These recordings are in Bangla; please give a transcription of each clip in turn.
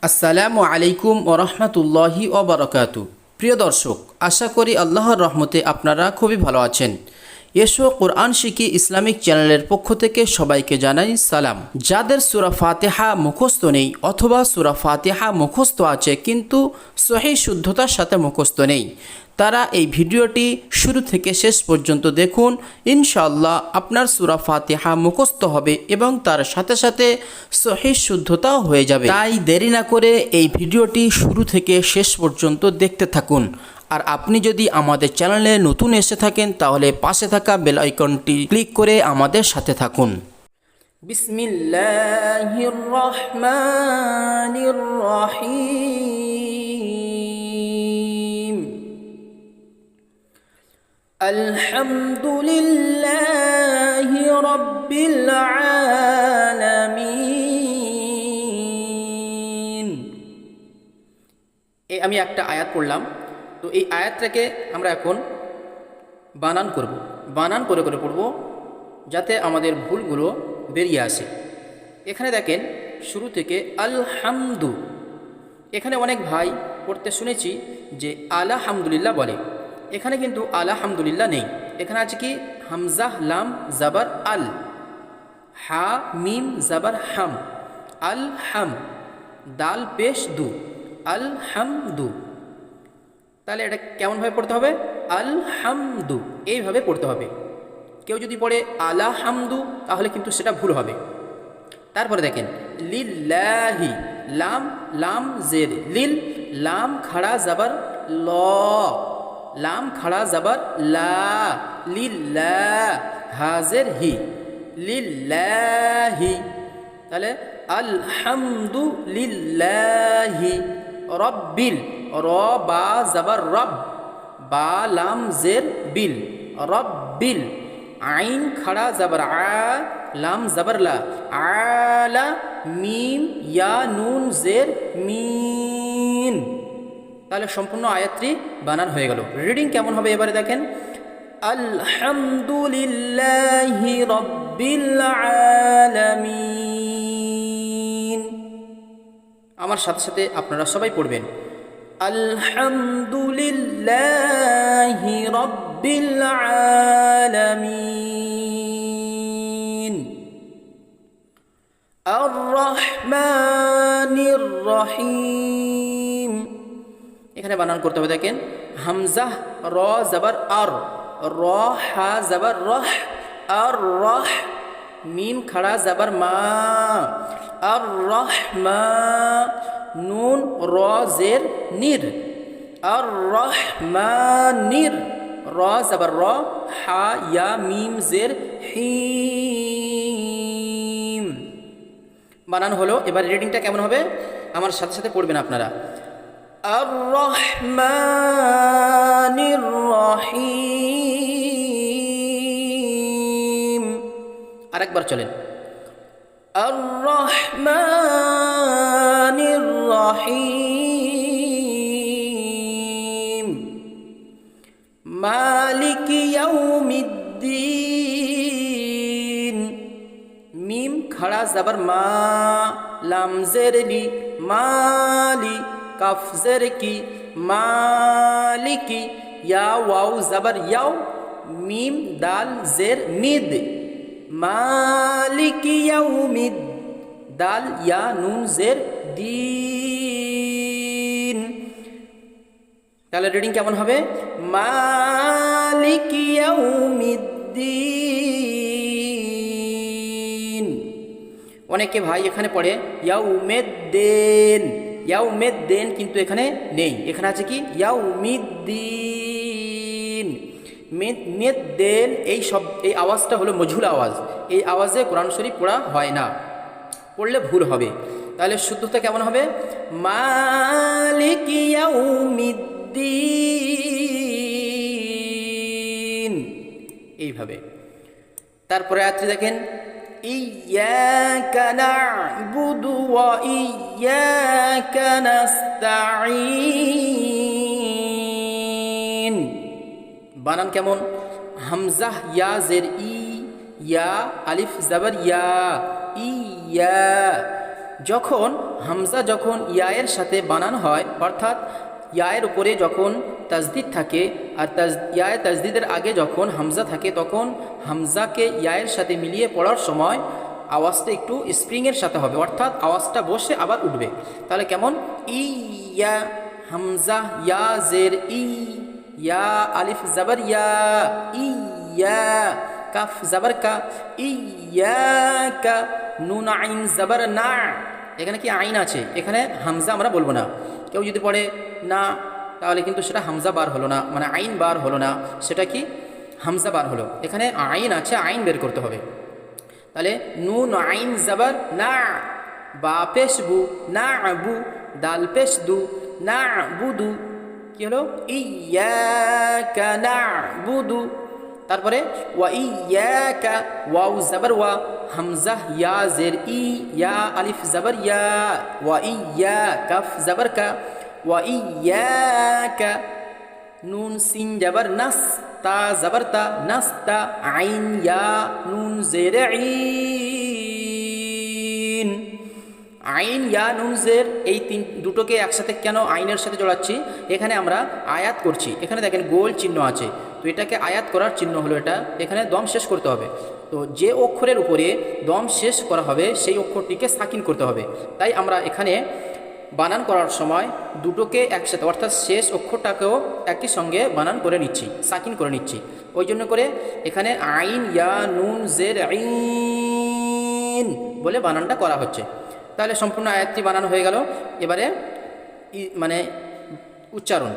আসসালামু আলাইকুম ওরহমতুল্লাহি ওবরাকাতু। প্রিয় দর্শক, আশা করি আল্লাহর রহমতে আপনারা খুবই ভালো আছেন। এসো কোরআন শিখি ইসলামিক চ্যানেলের পক্ষ থেকে সবাইকে জানাই সালাম। যাদের সূরা ফাতিহা মুখস্থ নেই অথবা সূরা ফাতিহা মুখস্থ আছে কিন্তু সহিহ শুদ্ধতার সাথে মুখস্থ নেই, তারা এই ভিডিওটি শুরু থেকে শেষ পর্যন্ত দেখুন। ইনশাআল্লাহ আপনার সূরা ফাতিহা মুখস্থ হবে এবং তার সাথে সাথে সহিহ শুদ্ধতাও হয়ে যাবে। তাই দেরি না করে এই ভিডিওটি শুরু থেকে শেষ পর্যন্ত দেখতে থাকুন। আর আপনি যদি আমাদের চ্যানেলে নতুন এসে থাকেন তাহলে পাশে থাকা বেল আইকনটি ক্লিক করে আমাদের সাথে থাকুন। বিসমিল্লাহির রহমানির রহিম। আলহামদুলিল্লাহি রাব্বিল আলামিন। আমি একটা আয়াত পড়লাম, তো এই আয়াতটাকে আমরা এখন বানান করব, বানান করে করে পড়ব যাতে আমাদের ভুলগুলো বেরিয়ে আসে। এখানে দেখেন শুরু থেকে আলহামদু, এখানে অনেক ভাই পড়তে শুনেছি যে আলহামদুলিল্লাহ বলে, এখানে কিন্তু আলহামদুলিল্লাহ নেই। এখানে আছে কি হামজাহ লাম জাবার আল, হা মিম জাবার হাম, আল হাম, দাল পেশ দু, আলহামদু। তাহলে এটা কেমনভাবে পড়তে হবে? আলহামদু, এইভাবে পড়তে হবে। কেউ যদি পড়ে আলাহামদু তাহলে কিন্তু সেটা ভুল হবে। তারপরে দেখেন লিল্লাহি, লাম লাম জের লিল, লাম খাড়া জাবার ল, লাম খাড়া জাবার লা, লিল্লাহ হাজের হি, লিল্লাহি। তাহলে আলহামদু লিল্লাহি রব্বিল, র বা জাবার রব, বা লাম জের বিল, রব্বিল, আইন খাড়া জাবার আ, লাম জাবার লা, আলা, মিম ইয়া নুন জের মিন। তাহলে সম্পূর্ণ আয়াতটি বানান হয়ে গেল। রিডিং কেমন হবে এবারে দেখেন, আলহামদুলিল্লাহি রাব্বিল আলামিন। আমার সাথে সাথে আপনারা সবাই পড়বেন আলহামদুলিল্লাহি রাব্বিল আলামিন। আর রহমানির রহিম, এখানে বানান করতে হবে দেখেন হামজাহ র জাবার আর, র হা জাবার রহ, আর রহ, মিম খাড়া জাবার মা, আর রহমা, নুন র জের নির, আর রহমানির, র জাবার র, হা ইয়া মিম জের হিম। বানান হলো। এবার রিডিংটা কেমন হবে আমার সাথে সাথে পড়বেন আপনারা। আর রহমানির রহিম। আরেকবার চলেন, আর রহমানির রহিম। মালিক ইয়াউমিদ্দিন, মিম খাড়া জাবার মা, লাম জের লি, মালি, কাফ জের কি, মালিকি, ইয়া ওয়াও জাবার ইয়াও, মিম দাল জের মিদ, মালিকি ইয়াউমিদ, দাল ইয়া নুন জের দিন। তাহলে রিডিং কেমন হবে? মালিকি ইয়াউমিদ্দিন। অনেকে ভাই এখানে পড়ে ইয়াউমিদ্দিন, ইয়াউমিদ্দিন কিন্তু এখানে নেই, এখানে আছে কি ইয়াউমিদ্দিন। মিদ্দিন এই আওয়াজটা হলো মজহুল আওয়াজ, এই আওয়াজে কোরআন শরীফ পড়া হয় না, পড়লে ভুল হবে। তাহলে শুদ্ধতা কেমন হবে? মালিক ইয়াউমিদ্দিন, এইভাবে। তারপরে আয়াতটি দেখেন ইয়াকা না'বুদু ওয়া ইয়াকা নাস্তাঈন। বানান কেমন? হামজাহ ইয়া জের ই, ইয়া আলিফ জাবার ইয়া, ইয়া, যখন হামজা যখন ইয়ায়ের সাথে বানান হয়, অর্থাৎ ইয়ায়ের উপরে যখন তাজদিদ থাকে আর ইয়ায়ে তাজদিদের আগে যখন হামজা থাকে, তখন হামজাকে ইয়ায়ের সাথে মিলিয়ে পড়ার সময় আওয়াজটা একটু স্প্রিংয়ের সাথে হবে, অর্থাৎ আওয়াজটা বসে আবার উঠবে। তাহলে কেমন? ইয়া, হামজা ইয়া জের ই, ইয়া আলিফ জাবার ইয়া, ইয়া কাফ জাবার কা, ইয়াকা, নুন আইন জাবার না। এখানে কি আইন আছে? এখানে হামজা আমরা বলবো না। কেউ যদি পড়ে না, তাহলে কিন্তু সেটা হামজা বার হলো না, মানে আইন বার হলো না, সেটা কি হামজা বার হলো। এখানে আইন আছে, আইন বের করতে হবে। তাহলে নুন আইন জাবার না, বা পেশ বু, না বু, দাল পেশ দু, না বুদু, কি হলো? ইয়াকা না'বুদু। তারপরে ওয়া ইয়াকা, ওয়াও জাবার ওয়া, হামজা ইয়া জের ই, ইয়া আলিফ জাবার ইয়া, ওয়া ইয়া কাফ জাবার কা, ওয়া ইয়াকা, নুন সিন জাবার নাস, তা জাবার তা, নাস্তা, আইন ইয়া নুন জের ইন। আইন ইয়া নুন জের, এই দুটোকে একসাথে কেন আইনের সাথে জড়াচ্ছি? এখানে আমরা আয়াত করছি। এখানে দেখেন গোল চিহ্ন আছে, তো এটাকে আয়াত করার চিহ্ন হলো এটা। এখানে দম শেষ করতে হবে, তো যে অক্ষরের উপরে দম শেষ করা হবে সেই অক্ষরটিকে সাকিন করতে হবে। তাই আমরা এখানে বানান করার সময় দুটোকে একসাথে, অর্থাৎ শেষ অক্ষরটাকেও একই সঙ্গে বানান করে নিচ্ছি, সাকিন করে নিচ্ছি। ওই জন্য করে এখানে আইন ইয়া নুন জের আইন বলে বানানটা করা হচ্ছে। তাহলে সম্পূর্ণ আয়াতটি বানানো হয়ে গেল। এবারে মানে উচ্চারণ,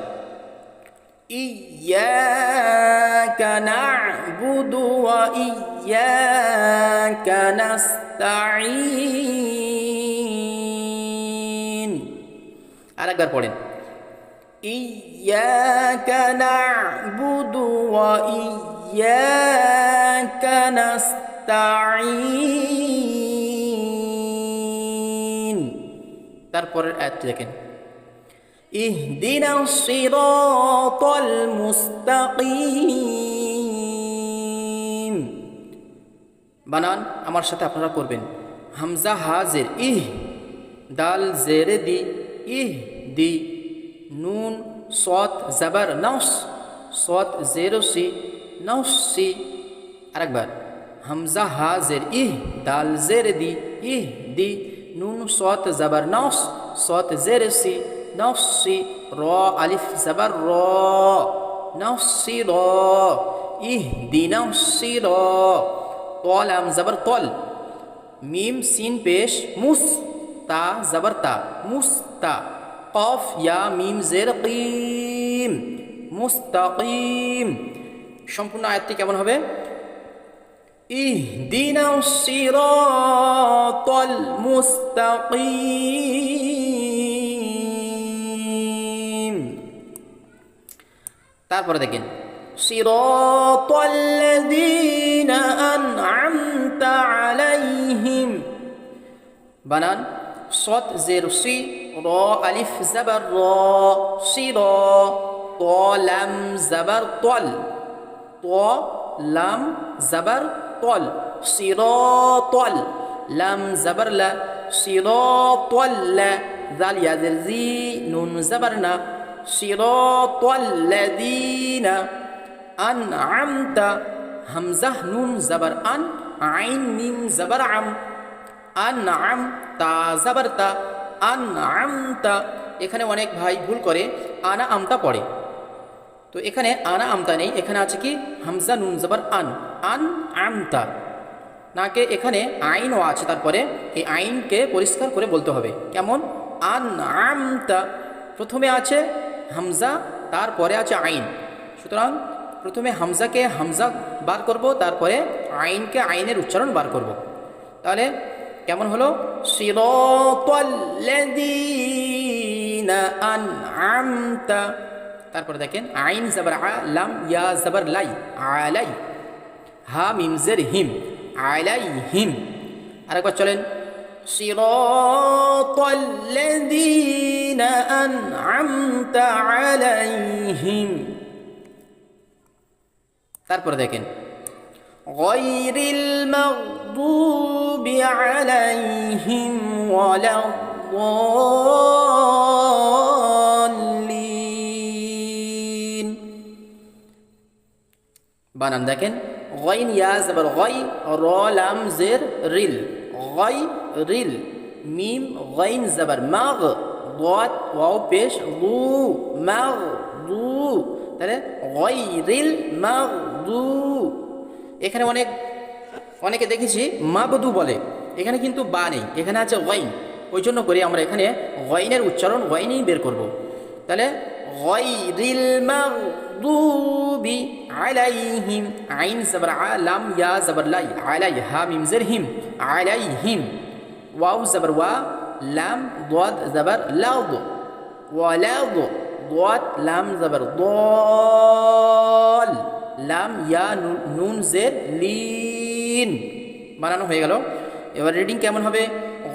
ইয়াকা না'বুদু ওয়া ইয়াকা নাস্তাঈন। আরেকবার পড়েন, ইয়াকা না'বুদু ওয়া ইয়াকা নাস্তাঈন। তারপরের আয়াতটি দেখেন, ইহদিনাস সিরাতাল মুস্তাকিম। বানান আমার সাথে আপনারা করবেন। হামজা হাজের ইহ, দাল জেরে দি, ইহ দি, নুন সৎ জাবার নস, সৎ জেরো সি, নসি। আরেকবার, হামজা হাজের ইহ, দাল জেরে দি, ইহ দি, নুন সৎ জাবার নস, সৎ জেরে সি, নসি, র আলিফ জাবার র, নসি র, ইহদিনাস সিরাত, তলাম জাবার তল, মিম সিন পেশ মুস, তা জাবার তা, মুস্তা, কফ ইয়া মিম জের কিম, মুস্তাকিম। সম্পূর্ণ আয়াতটি কেমন হবে? ইহদিনাস সিরাতাল মুস্তাকিম। তারপরে দেখেন, সিরাতাল্লাযীনা আন'আমতা আলাইহিম। বানান সৎ জের সি, র আলিফ জাবার র, সির, ত লাম জাবার তল, ত লাম জাবার তল, সিরাতাল, লাম জাবার লা, সিরাতাল্লা, জাল ইয়া জের জি, নুন জাবার না, সিরাতাল্লাযীনা আন'আমতা, হামজা নুন জাবার আন, আইন মিম জাবার আম, আন'আম তা জাবার তা, আন'আমতা। এখানে অনেক ভাই ভুল করে আনা আমতা পড়ে, তো এখানে আনা আমতা নেই, এখানে আছে কি হামজা নুন জাবার আন, আন'আমতা। নাকে এখানে আইনও আছে, তারপরে এই আইনকে পরিষ্কার করে বলতে হবে। কেমন? আন'আমতা, প্রথমে আছে হামজা, তারপরে আছে আইন। সুতরাং প্রথমে হামজাকে হামজা বার করব, তারপরে আইনকে আইনের উচ্চারণ বার করব। তাহলে কেমন হলো? সিরাতাল্লাযীনা আন'আমতা। তারপরে দেখেন আইন জাবার আ, লাম ইয়া জাবার লাই, আলাই, হা মিম জের হিম, আলাইহিম। আরেকবার চলেন, সিরাতাল্লাযীনা আন'আমতা আলাইহিম। তারপরে দেখেন গায়রিল মাগদুবি আলাইহিম ওয়ালাদ-দাল্লিন। বানান দেখেন, গাইন ইয়া জবর গাই, র লাম জের রিল, গাই রিল, মিম গাইন জবর মাগ, দাদ ওয়াও পেশ দু, মাগ দু, তাহলে গায়রিল মাগদু। এখানে অনেকে দেখেছি মাগদু বলে, এখানে কিন্তু বা নেই, এখানে আছে গাইন। ওই জন্য করে আমরা এখানে গাইনের উচ্চারণ গাইনই বের করব। তাহলে গায়রিল মাগদুবি আলাইহিম, আইন জবর আ, লাম ইয়া জবর লাই, আলাই হা মিম জের হিম, আলাইহিম, ওয়াও জবর ওয়া, লাম দাদ জবর লাদ, ওয়ালাদ, দাদ লাম জবর দাল, লাম ইয়া নুন জের লিন। বানানো হয়ে গেল। এবার রিডিং কেমন হবে?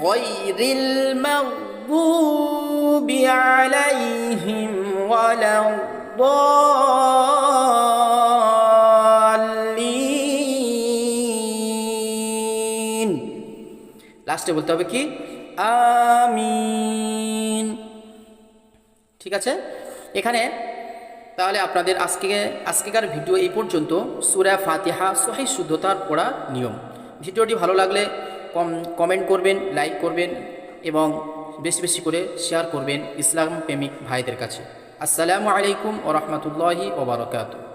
গায়রিল মাগদুবি আলাইহিম ওয়ালাদ-দাল্লিন। লাস্টে বলতে হবে কি? আমিন। ঠিক আছে, এখানে তাহলে আপনাদের আজকেকার ভিডিও এই পর্যন্ত। সূরা ফাতিহা সহিহ শুদ্ধতার পড়া নিয়ম। ভিডিওটি ভালো লাগলে কমেন্ট করবেন, লাইক করবেন এবং বেশি বেশি করে শেয়ার করবেন ইসলাম প্রেমিক ভাইদের কাছে। আসসালামু আলাইকুম ওয়া রাহমাতুল্লাহি ওয়া বারাকাতুহু।